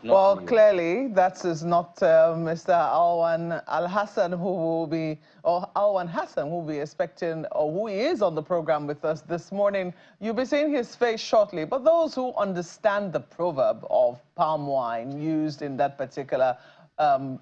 Well, clearly, that is not Mr. Alwan Al-Hassan who will be, or Alwan Hassan who will be expecting, or who is on the program with us this morning. You'll be seeing his face shortly. But those who understand the proverb of palm wine used in that particular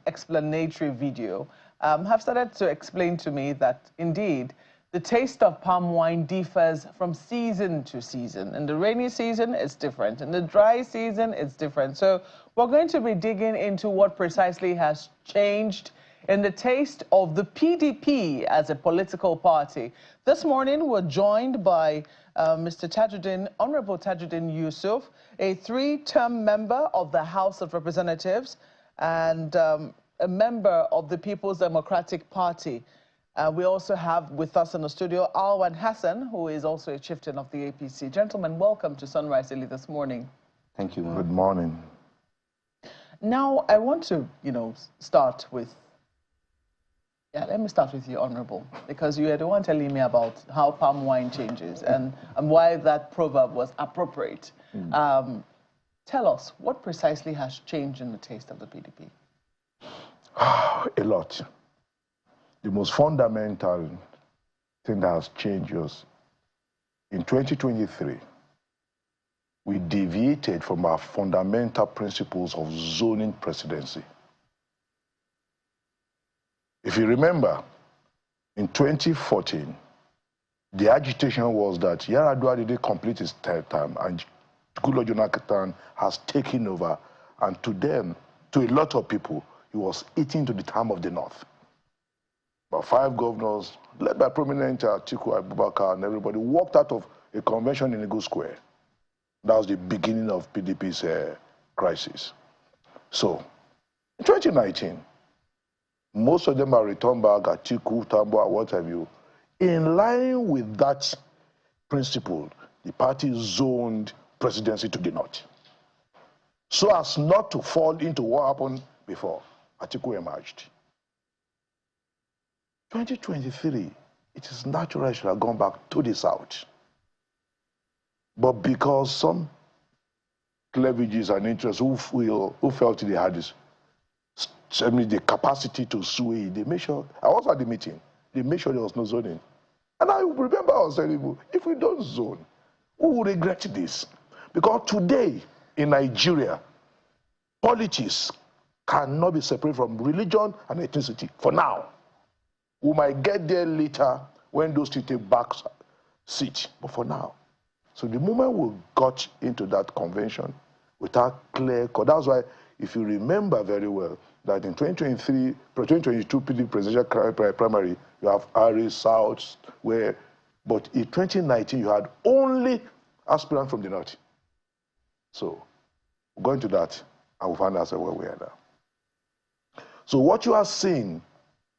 explanatory video have started to explain to me that, indeed, the taste of palm wine differs from season to season. In the rainy season, it's different. In the dry season, it's different. So we're going to be digging into what precisely has changed in the taste of the PDP as a political party. This morning, we're joined by Mr. Tajuddin, Honorable Tajuddin Yusuf, a 3-term member of the House of Representatives and a member of the People's Democratic Party. We also have with us in the studio Alwan Hassan, who is also a chieftain of the APC. Gentlemen, welcome to Sunrise Daily this morning. Thank you. Good morning. Now, I want to, start with, let me start with you, Honorable, because you are the one telling me about how palm wine changes and why that proverb was appropriate. Tell us, what precisely has changed in the taste of the PDP? A lot. The most fundamental thing that has changed is in 2023, we deviated from our fundamental principles of zoning presidency. If you remember, in 2014, the agitation was that Yar'Adua didn't complete his third term and Goodluck Jonathan has taken over, and to them, to a lot of people, he was eating to the term of the North. About 5 governors, led by prominent Atiku Abubakar and everybody, walked out of a convention in Eagle Square. That was the beginning of PDP's crisis. So, in 2019, most of them are returned back, Atiku, Tambo, what have you. In line with that principle, the party zoned presidency to the North, so as not to fall into what happened before. Atiku emerged. 2023, it is natural I should have gone back to the South. But because some cleavages and interests who felt they had this, the capacity to sway, they made sure, I was at the meeting, they made sure there was no zoning. And I remember I was saying, if we don't zone, we will regret this. Because today, in Nigeria, politics cannot be separated from religion and ethnicity, for now. We might get there later when those two take back seat, but for now. So the moment we got into that convention without clear cut, that's why, if you remember very well, that in 2022 PDP presidential primary, you have Ari South, but in 2019 you had only aspirants from the North. So going to that, and we find ourselves where we are now. So what you are seeing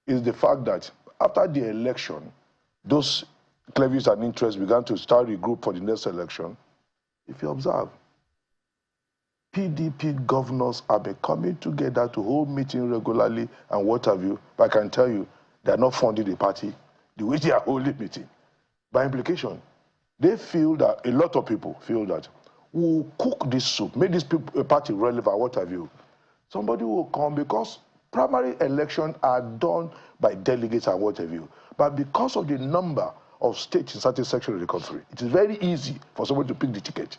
is the fact that after the election, those cleavages and interests began to start a group for the next election. If you observe, PDP governors have been coming together to hold meetings regularly and what have you, but I can tell you, they are not funding the party the way they are holding meeting. By implication, they feel that, a lot of people feel that, we'll cook this soup, make this party relevant, what have you. Somebody will come because primary elections are done by delegates and what have you. But because of the number of states in certain sections of the country, it is very easy for someone to pick the ticket.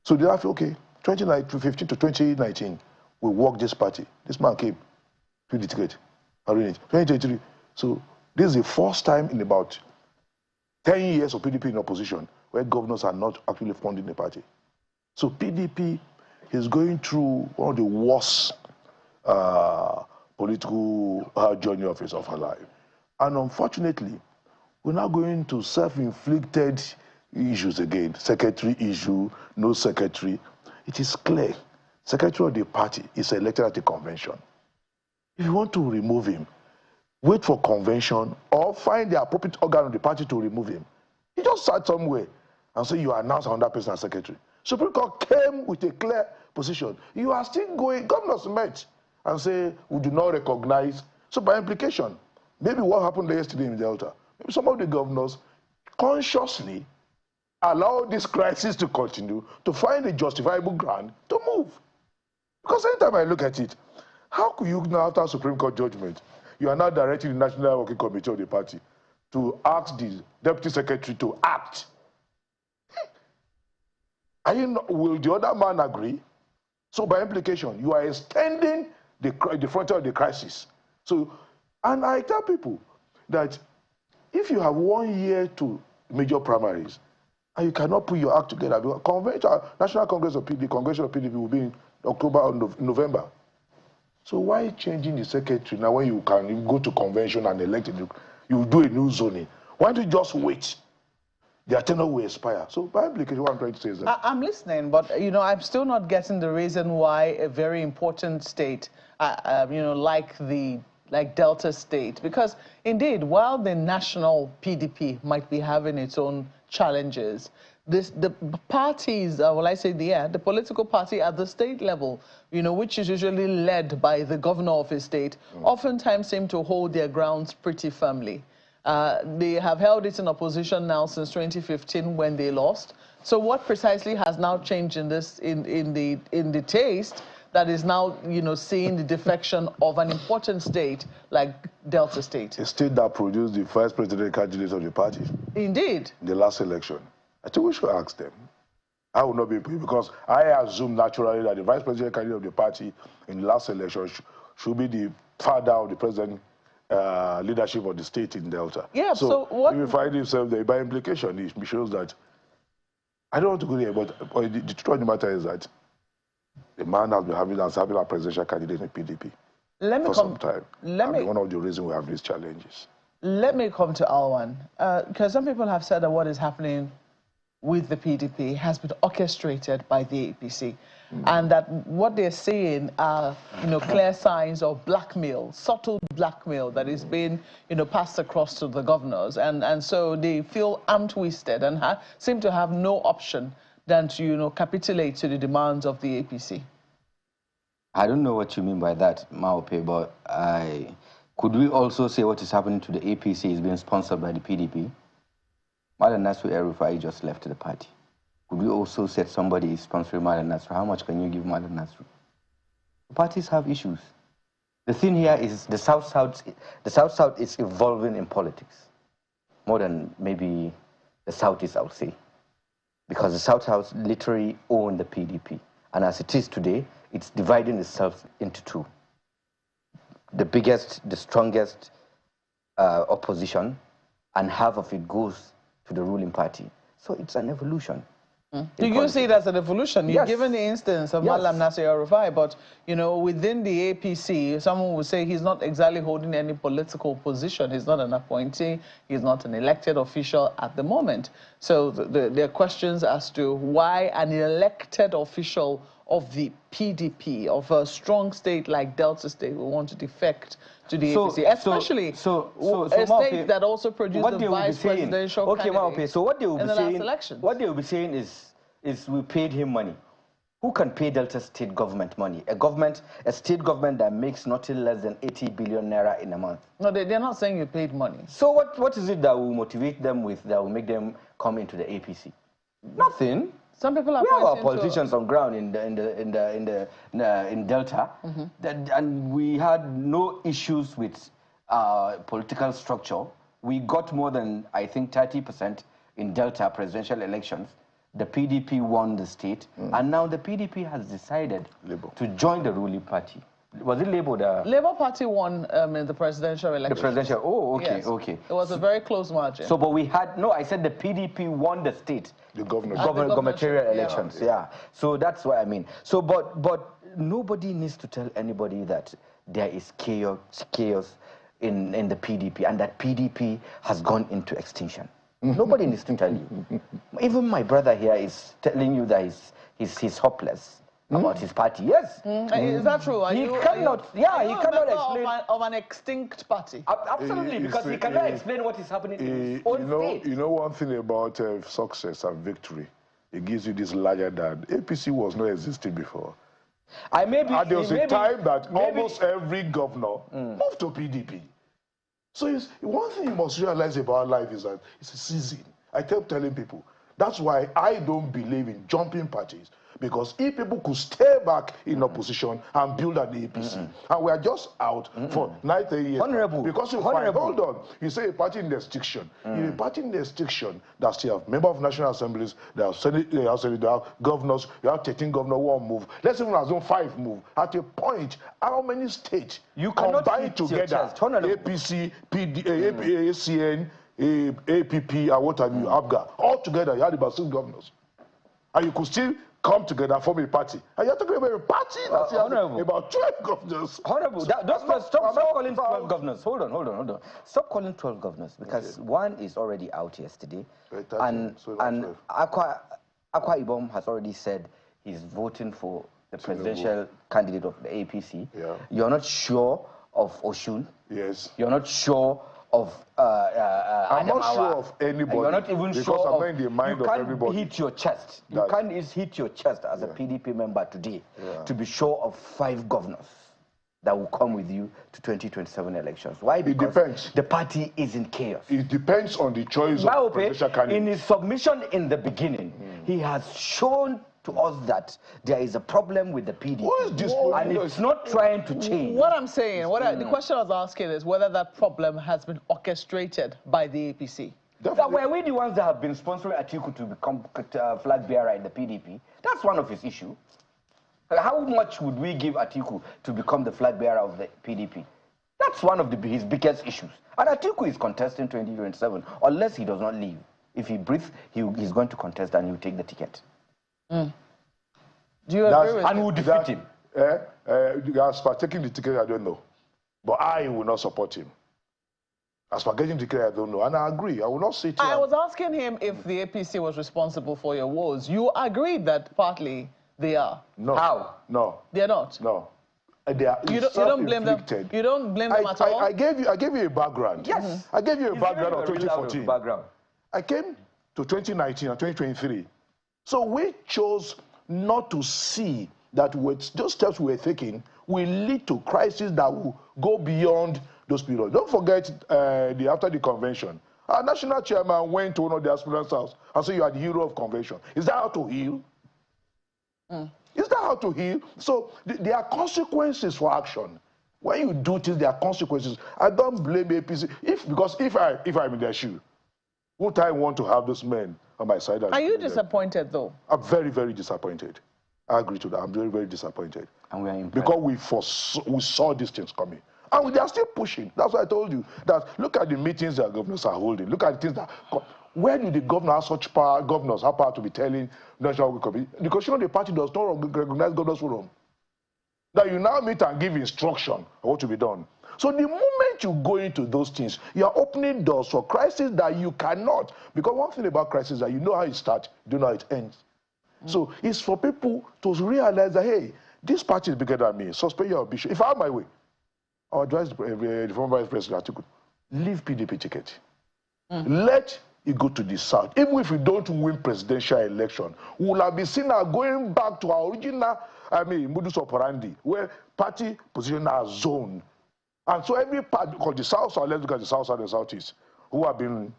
So they have, okay, 2015 to 2019, we work this party. This man came, picked the ticket, arranged it. 2023. So this is the first time in about 10 years of PDP in opposition where governors are not actually funding the party. So PDP is going through one of the worst political journey of his life. And unfortunately, we're now going to self-inflicted issues again. Secretary issue, no secretary. It is clear. Secretary of the party is elected at a convention. If you want to remove him, wait for convention or find the appropriate organ of the party to remove him. He just sat somewhere and say you announce another person as secretary. Supreme Court came with a clear position. You are still going, governors met and say, we do not recognize. So by implication, maybe what happened yesterday in Delta, maybe some of the governors consciously allow this crisis to continue to find a justifiable ground to move. Because anytime I look at it, how could you now, after Supreme Court judgment, you are now directing the National Working Committee of the party to ask the Deputy Secretary to act? Are you not, will the other man agree? So by implication, you are extending the frontier of the crisis. So, and I tell people that if you have 1 year to major primaries, and you cannot put your act together, because National Congress of PDP, Congress of PDP will be in October or November. So why changing the secretary now when you can go to convention and elect it? You do a new zoning. Why don't you just wait? Their tenure will expire. So by implication, what I'm trying to say is that I'm listening, but you know, I'm still not getting the reason why a very important state, you know, like Delta State, because indeed, while the national PDP might be having its own challenges, the parties, the political party at the state level, you know, which is usually led by the governor of a state, oftentimes seem to hold their grounds pretty firmly. They have held it in opposition now since 2015 when they lost. So what precisely has now changed in this, in the taste that is now, you know, seeing the defection of an important state like Delta State? a state that produced the first presidential candidate of the party. Indeed. In the last election. I think we should ask them. I will not be, because I assume naturally that the vice presidential candidate of the party in the last election should be the father of the present leadership of the state in Delta. Yeah, so what... if you find himself there, by implication, it shows that, I don't want to go there, but the truth of the matter is that the man has been having a presidential candidate in PDP for some time. One of the reasons we have these challenges. Let me come to Alwan, because some people have said that what is happening with the PDP has been orchestrated by the APC, and that what they're seeing are, you know, clear signs of blackmail, subtle blackmail that is being, you know, passed across to the governors, and so they feel arm-twisted and seem to have no option than to, you know, capitulate to the demands of the APC. I don't know what you mean by that, Maope, but could we also say what is happening to the APC is being sponsored by the PDP? Malam Nasru El-Rufai just left the party. Could we also say somebody is sponsoring Malam Nasru? How much can you give Malam Nasru? The parties have issues. The thing here is the South-South is evolving in politics more than maybe the South-East, I would say, because the South-South literally own the PDP, and as it is today, it's dividing itself into two. The biggest, the strongest opposition, and half of it goes to the ruling party. So it's an evolution. Do you see it as an evolution? You've given the instance of Malam Nasru El-Rufai, but, you know, within the APC, someone would say he's not exactly holding any political position. He's not an appointee. He's not an elected official at the moment. So there are questions as to why an elected official of the PDP, of a strong state like Delta State, will want to defect to the APC, especially a state that also produced the vice presidential candidate so what they will be in the saying, last elections. What they will be saying is we paid him money. Who can pay Delta State government money? A state government that makes nothing less than 80 billion naira in a month. No, they're not saying you paid money. So what is it that will motivate them with, that will make them come into the APC? Nothing. Some people are. We have our politicians on ground in Delta, and we had no issues with political structure. We got more than, I think, 30% in Delta presidential elections. The PDP won the state, and now the PDP has decided to join the ruling party. Was it Labour? Labour Party won in the presidential election. The presidential, oh, okay, yes. okay. It was a very close margin. So, but we had, no, I said the PDP won the state. The gubernatorial elections, yeah. So that's what I mean. So, but nobody needs to tell anybody that there is chaos in the PDP, and that PDP has gone into extinction. Nobody needs to tell you. Even my brother here is telling you that he's hopeless about his party. Yes. Is that true? He cannot explain of an extinct party. Absolutely, because he cannot explain what is happening in his own state. You know one thing about success and victory, it gives you this larger than APC was not existing before. There was a time that almost every governor moved to PDP. So one thing you must realize about life is that it's a season. I kept telling people, that's why I don't believe in jumping parties. Because if people could stay back in opposition and build an APC, and we are just out for 90 years. Honorable. Because you find, hold on, you say a party in the extinction. In a party in the extinction, that still have members of national assemblies, they have senate, they have governors, you have 13 governors who won't move. Let's even assume 5 move. At a point, how many states you combine together? APC, ACN, APP, and what have you, ABGA, all together, you had about 6 governors. And you could still come together and form a party. And you're talking about a party that's about 12 governors. Honorable, stop calling 12 governors. Hold on. Stop calling 12 governors, because one is already out yesterday. And Akwa Ibom has already said he's voting for the presidential candidate of the APC. Yeah. You're not sure of Oshun. Yes. You're not sure of I'm not sure of anybody. You're not even because sure I'm not in the mind of everybody. You can't hit your chest. You can't hit your chest as a PDP member today to be sure of 5 governors that will come with you to 2027 elections. Why? Because it depends. The party is in chaos. It depends on the choice of presidential candidate. In his submission in the beginning, he has shown to us that there is a problem with the PDP. And it's not trying to change. What I'm saying, the question I was asking is whether that problem has been orchestrated by the APC. Were we the ones that have been sponsoring Atiku to become flag bearer in the PDP? That's one of his issues. How much would we give Atiku to become the flag bearer of the PDP? That's one of his biggest issues. And Atiku is contesting 2027, unless he does not leave. If he breathes, he's going to contest and he'll take the ticket. Do you agree with and we'll defeat him? As for taking the ticket, I don't know. But I will not support him. As for getting the ticket, I don't know. And I agree. I will not sit here. I was asking him if the APC was responsible for your woes. You agreed that partly they are. No. How? No. They're not? No. They are you don't blame them. You don't blame them at all? I gave you a background. Yes. I gave you a background of 2014. Background. I came to 2019 and 2023. So we chose not to see that with those steps we were taking will lead to crises that will go beyond those periods. Don't forget after the convention, our national chairman went to one of the aspirants' house and said, "You are the hero of convention." Is that how to heal? Is that how to heal? So there are consequences for action. When you do things, there are consequences. I don't blame APC. Because if I'm in their shoe, would I want to have those men on my side? Are you disappointed, though? I'm very, very disappointed. I agree to that. I'm very, very disappointed. And we are impressed. Because we saw these things coming. And they are still pushing. That's why I told you that look at the meetings that governors are holding. Look at the things that... Where do the governor have such power, governors have power to be telling national committee? Because you know the party does not recognize governors forum. That you now meet and give instruction on what to be done. So the moment you go into those things, you are opening doors for crises that you cannot. Because one thing about crisis is that you know how it starts, you don't know how it ends. So it's for people to realize that, hey, this party is bigger than me. Suspend your ambition. If I have my way, I would advise the former Vice President Atiku, leave PDP ticket. Let it go to the south. Even if we don't win presidential election, we will have been seen as going back to our original, modus operandi, where party position are zoned. And so every part, because the South Side, let's look at the South Side and Southeast, who have been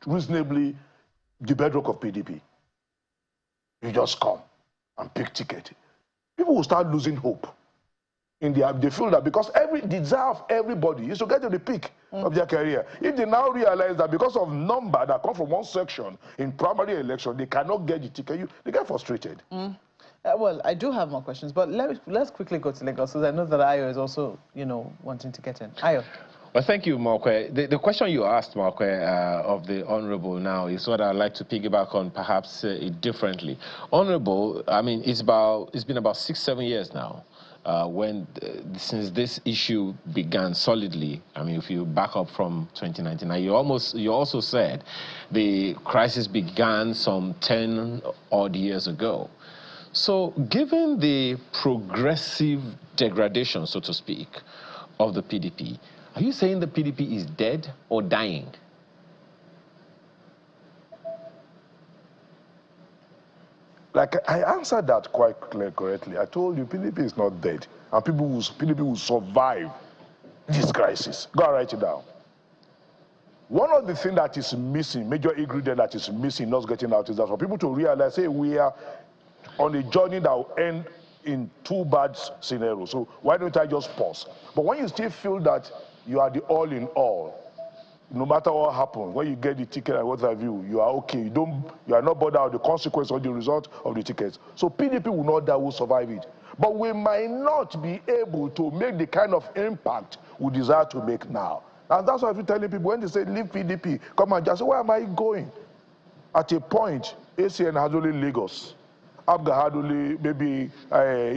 reasonably the bedrock of PDP. You just come and pick ticket. People will start losing hope. They feel that because every desire of everybody is to get to the peak of their career. If they now realize that because of number that come from one section in primary election, they cannot get the ticket, they get frustrated. Well, I do have more questions, but let's quickly go to Lagos, because I know that Ayo is also, wanting to get in. Ayo. Well, thank you, Markwe. The question you asked, Markwe, of the Honourable now is what I'd like to piggyback on, perhaps differently. Honourable, I mean, it's been about 6-7 years now since this issue began solidly. I mean, if you back up from 2019, now you also said the crisis began some 10 odd years ago. So, given the progressive degradation, so to speak, of the PDP, are you saying the PDP is dead or dying? Like, I answered that quite correctly. I told you PDP is not dead, and PDP will survive this crisis. Go and write it down. One of the things that is missing, major ingredient that is missing, not getting out, is that for people to realize, hey, we are on a journey that will end in two bad scenarios. So why don't I just pause? But when you still feel that you are the all in all, no matter what happens, when you get the ticket and what have you, you are okay. You are not bothered with the consequence or the result of the tickets. So PDP will not die, will survive it. But we might not be able to make the kind of impact we desire to make now. And that's why I've been telling people, when they say leave PDP, come and just say, where am I going? At a point, ACN has only Lagos. ABGA had only maybe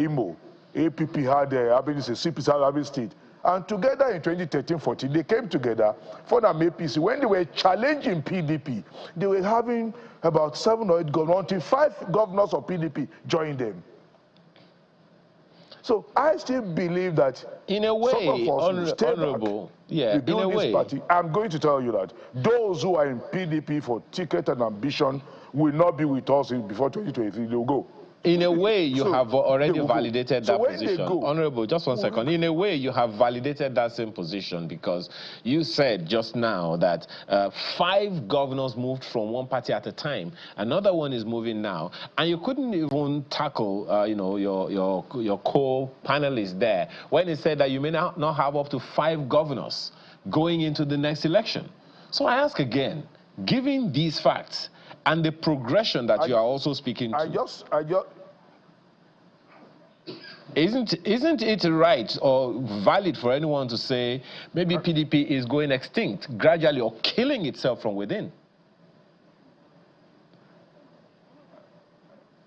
Imo. APP had CPC had Abia State. And together in 2013-14, they came together for an APC. When they were challenging PDP, they were having about 7 or 8 governors, until 5 governors of PDP joined them. So I still believe that in a way, some of us will stay honorable, back, yeah, in a this way. party. I'm going to tell you that those who are in PDP for ticket and ambition will not be with us before 2023. They will go. In a way, you have already validated that position. Go, Honorable, just one second. In a way, you have validated that same position, because you said just now that 5 governors moved from one party at a time. Another one is moving now. And you couldn't even tackle, you know, your co-panelist there when he said that you may not have up to 5 governors going into the next election. So I ask again, given these facts, and the progression that you are also speaking to. Isn't it right or valid for anyone to say maybe PDP is going extinct gradually or killing itself from within?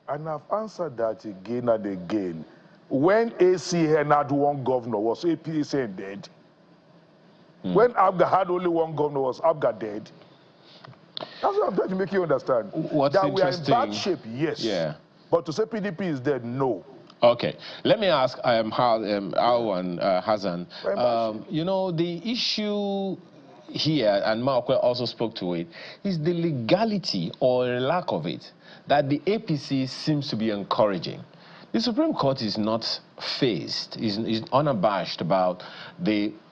And I've answered that again and again. When ACN had 1 governor, was APC dead? When ABGA had only 1 governor, was ABGA dead? That's what I'm trying to make you understand. What's that interesting, we are in bad shape, yes. Yeah. But to say PDP is dead, no. Okay. Let me ask Alwan Hassan. You know, the issue here, and Maokwe also spoke to it, is the legality or lack of it that the APC seems to be encouraging. The Supreme Court is not fazed, is unabashed about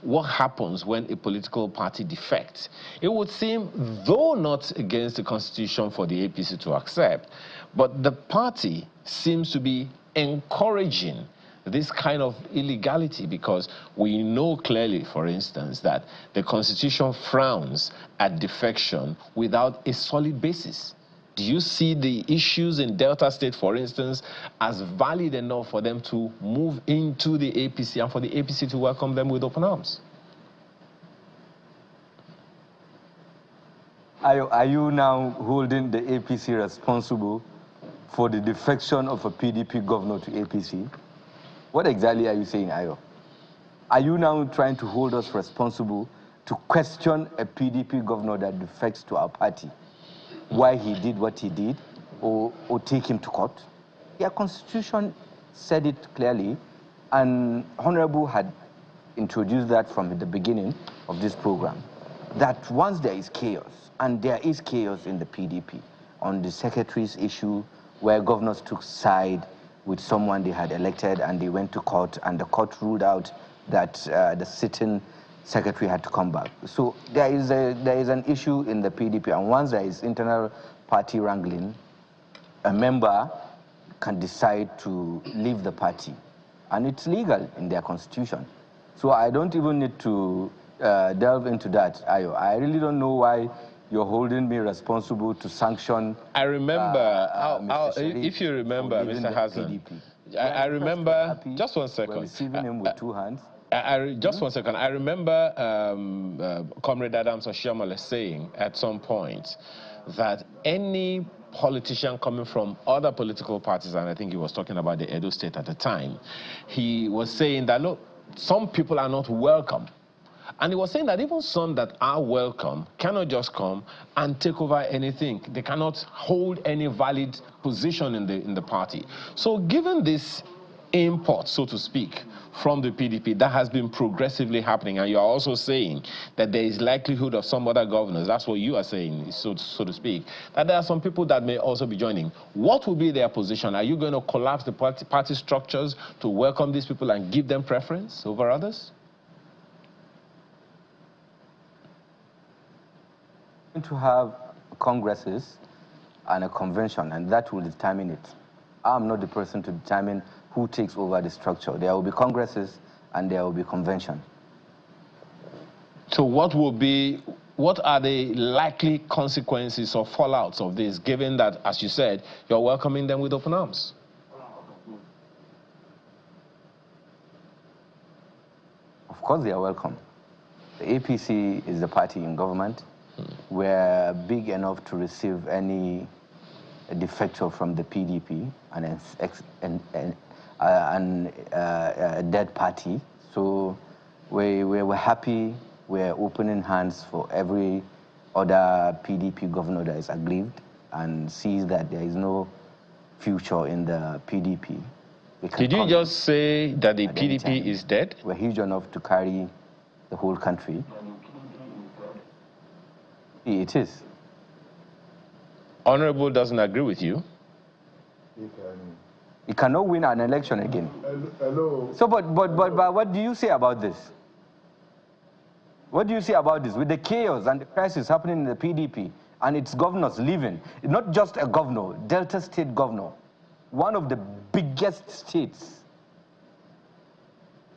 what happens when a political party defects. It would seem, though not against the Constitution for the APC to accept, but the party seems to be encouraging this kind of illegality, because we know clearly, for instance, that the Constitution frowns at defection without a solid basis. Do you see the issues in Delta State, for instance, as valid enough for them to move into the APC and for the APC to welcome them with open arms? Are you now holding the APC responsible for the defection of a PDP governor to APC? What exactly are you saying, Ayo? Are you now trying to hold us responsible to question a PDP governor that defects to our party? Why he did what he did, or take him to court? Their constitution said it clearly, and Honorable had introduced that from the beginning of this program, that once there is chaos, and there is chaos in the PDP, on the secretary's issue, where governors took side with someone they had elected and they went to court, and the court ruled out that the sitting secretary had to come back. So there is an issue in the PDP, and once there is internal party wrangling, a member can decide to leave the party, and it's legal in their constitution. So I don't even need to delve into that, Ayo. I really don't know why you're holding me responsible to sanction. I remember, if you remember, Mr. Hassan, I remember, just one second. We're receiving him with 2 hands. Just 1 second. I remember Comrade Adams Oshiomhole saying at some point that any politician coming from other political parties, and I think he was talking about the Edo State at the time, he was saying that, look, some people are not welcome. And he was saying that even some that are welcome cannot just come and take over anything. They cannot hold any valid position in the party. So given this import, so to speak, from the PDP, that has been progressively happening, and you're also saying that there is likelihood of some other governors, that's what you are saying, so to speak, that there are some people that may also be joining. What will be their position? Are you going to collapse the party structures to welcome these people and give them preference over others? To have congresses and a convention, and that will determine it. I'm not the person to determine who takes over the structure. There will be congresses and there will be convention. So what are the likely consequences or fallouts of this, given that, as you said, you're welcoming them with open arms? Of course they are welcome. The APC is the party in government. We're big enough to receive any defector from the PDP and a dead party. So we're happy. We're opening hands for every other PDP governor that is aggrieved and sees that there is no future in the PDP. Did you just say that the PDP is dead? We're huge enough to carry the whole country. It is. Honorable doesn't agree with you. He cannot win an election again. Hello. So, but what do you say about this? What do you say about this? With the chaos and the crisis happening in the PDP and its governors leaving, not just a governor, Delta State governor, one of the biggest states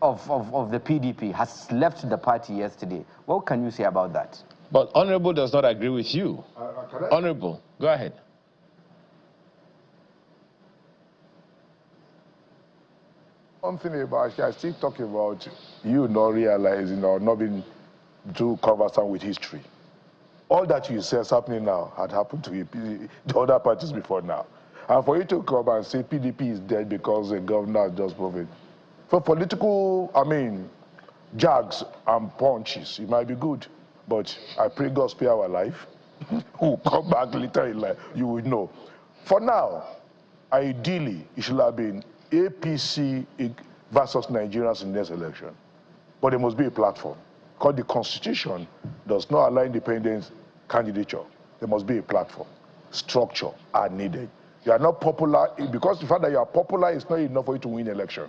of the PDP has left the party yesterday. What can you say about that? But Honorable does not agree with you. Honorable, go ahead. One thing about, I still talk about you not realizing or not being too conversant with history. All that you say is happening now had happened to the other parties before now. And for you to come and say PDP is dead because the governor has just moved it. For political, jags and punches, it might be good. But I pray God spare our life. We'll come back later in life, you will know. For now, ideally, it should have been APC versus Nigerians in this election. But there must be a platform. Because the Constitution does not allow independent candidature. There must be a platform. Structure are needed. You are not popular, because the fact that you are popular is not enough for you to win election.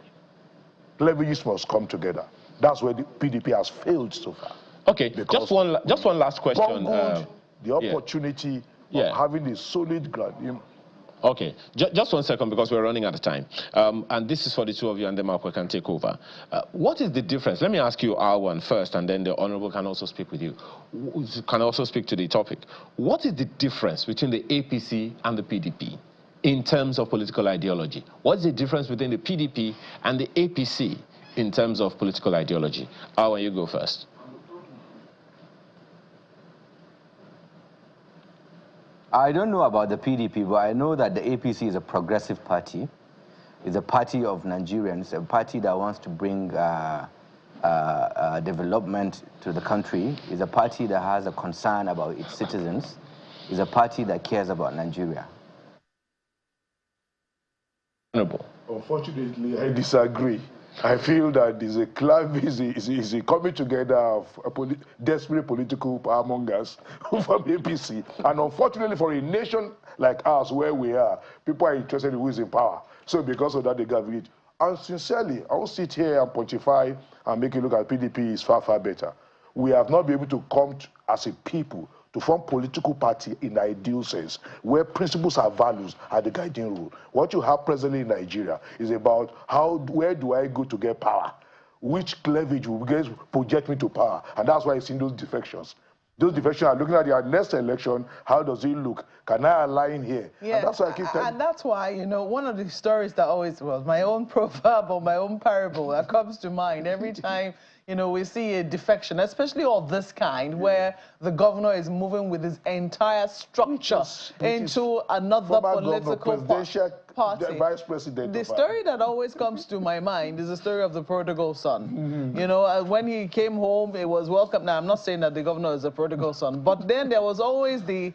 Cleavages must come together. That's where the PDP has failed so far. Okay, just one last question. The opportunity of having a solid ground. Okay, just 1 second because we're running out of time. And this is for the two of you, and then Marco can take over. What is the difference? Let me ask you R1 first, and then the Honorable can also speak with you. Can also speak to the topic. What is the difference between the APC and the PDP in terms of political ideology? What's the difference between the PDP and the APC in terms of political ideology? R1, you go first. I don't know about the PDP, but I know that the APC is a progressive party. It's a party of Nigerians, a party that wants to bring development to the country. It's a party that has a concern about its citizens. It's a party that cares about Nigeria. Honorable. Unfortunately, I disagree. I feel that there's a is a coming together of desperate political powermongers from APC. And unfortunately for a nation like ours where we are, people are interested in who is in power. So because of that, they got it. And sincerely, I will sit here and pontify and make you look at PDP is far, far better. We have not been able to come as a people to form political party in the ideal sense, where principles and values are the guiding rule. What you have presently in Nigeria is about where do I go to get power? Which cleavage will project me to power? And that's why it's in those defections. Those defections are looking at their next election, how does it look? Can I align here? Yeah, and that's why I keep telling and that's why, one of the stories that always was my own proverb or my own parable that comes to mind every time we see a defection, especially of this kind, where the governor is moving with his entire structure into another political party. Vice president. The story that always comes to my mind is the story of the prodigal son. When he came home, it was welcome. Now, I'm not saying that the governor is a prodigal son, but then there was always the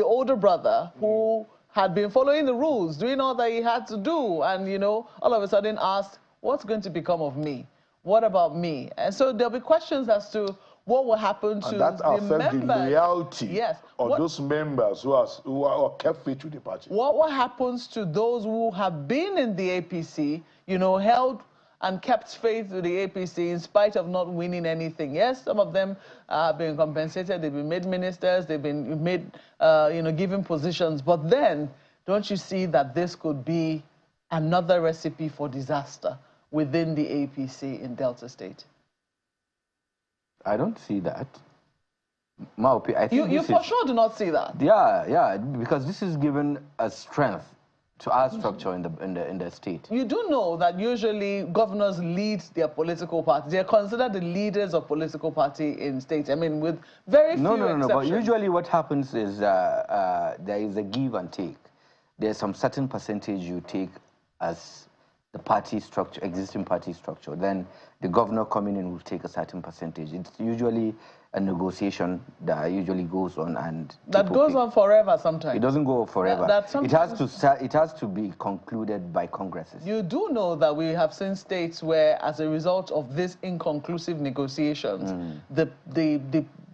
older brother who had been following the rules, doing all that he had to do, and all of a sudden asked, what's going to become of me? What about me? And so there'll be questions as to what will happen to that the members. The loyalty of those members who are kept faithful to the party. What happens to those who have been in the APC, held and kept faith with the APC in spite of not winning anything? Yes, some of them have been compensated, they've been made ministers, they've been made, given positions, but then don't you see that this could be another recipe for disaster within the APC in Delta State? I don't see that. I think you for sure do not see that. Yeah, because this is given a strength to our structure in the state. You do know that usually governors lead their political party. They are considered the leaders of political party in states. I mean, with very few exceptions. But usually what happens is there is a give and take. There's some certain percentage you take as the party structure, existing party structure. Then the governor coming in will take a certain percentage. It's usually a negotiation that usually goes on, and that goes on forever sometimes. It doesn't go forever. It has to be concluded by congresses. You do know that we have seen states where, as a result of this inconclusive negotiations,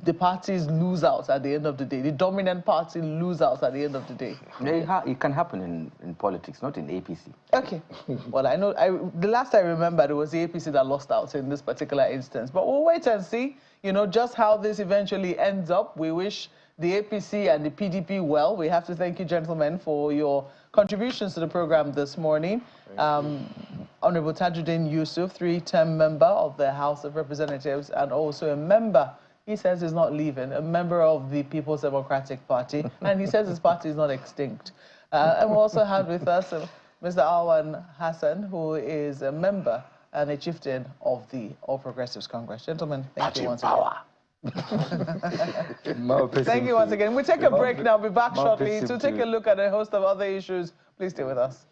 the parties lose out at the end of the day. The dominant party lose out at the end of the day. It can happen in politics, not in APC. Okay. Well, I know the last I remembered, it was the APC that lost out in this particular instance. But we'll wait and see, you know, just how this eventually ends up. We wish the APC and the PDP well. We have to thank you, gentlemen, for your contributions to the program this morning. Honorable Tajuddin Yusuf, 3-term member of the House of Representatives, and also a member, he says he's not leaving, a member of the People's Democratic Party, and he says his party is not extinct. And we also have with us Mr. Alwan Hassan, who is a member and a chieftain of the All Progressives Congress. Gentlemen, thank you once again. Thank you once again. We'll take a break now. We'll be back shortly to take a look at a host of other issues. Please stay with us.